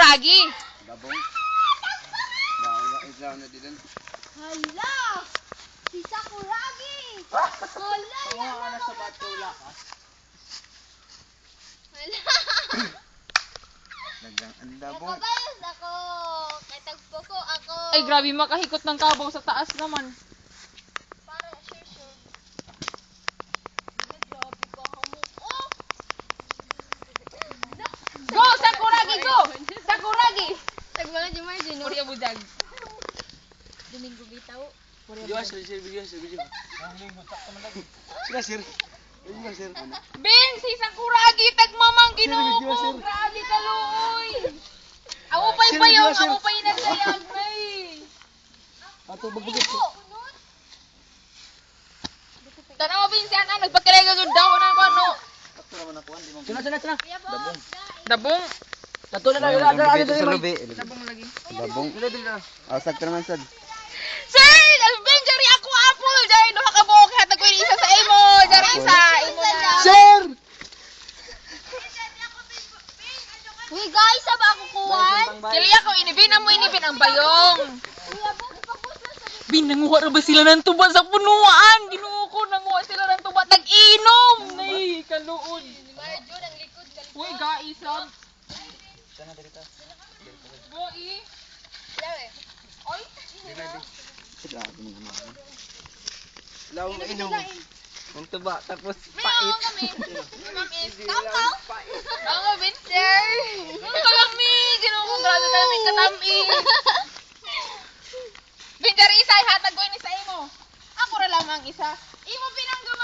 Sakuragi. Dabong. Bawala islaw na din. Hala! Si Sakuragi! Hala! Mga anak sa bato lakas. Hala! Nagang ang dabong. Nakabayos ako! Katagpo ko ako! Ay, grabe makahikot ng kabaw sa taas naman. Para, sure. Grabe ka hamok. Oh! Go, Sakuragi, go! Sakuragi! Tagwala di margin, no? Puri abujag. Domingo bitaw. Video sir. Sila sir. Video sir. Ben, si Sakuragi, tagmamang Sir, Ginoo video, sir. ko. Grabe ka, Luoy. Amo pa'y bayong, amo pa'y naglayag, may. Ato bagbugit. Tanaw, Ben, siya na, nagpakilega doon daw, ano. Sina. Dabong. Dabong. Tato na sa lubi. Dabong lagi. Dabong. Asag naman sad. Sir, Ben, jari ako apple. Jari, duha ka buhok, hatag ko yung isa sa imo. Jari, isa, imo na. Sir! Uy guys, saba ako kuwan? Kili ako, inibin mo inibin ang bayong. Kuya, bakit pagpus na sa Bin, nanguha na ba sila ng tuba sa punuan? Ginoo ko, nanguha sila ng tuba. Tag-inom! Nay, kaluod. Marjun, ang likod ka. Uy, gaisab. Boy. Dawe. Oy. Grabe mo naman. Law mo inom. Ang tuba tapos May pait. kami. Ma'am is. Kaw. Ako, Ben, sir. Kalami. Ginoo ko, grabe kalami katami. Ben, jari isa, hatag ko ini sa imo. Ako ra lamang isa. Imo pinanggawa.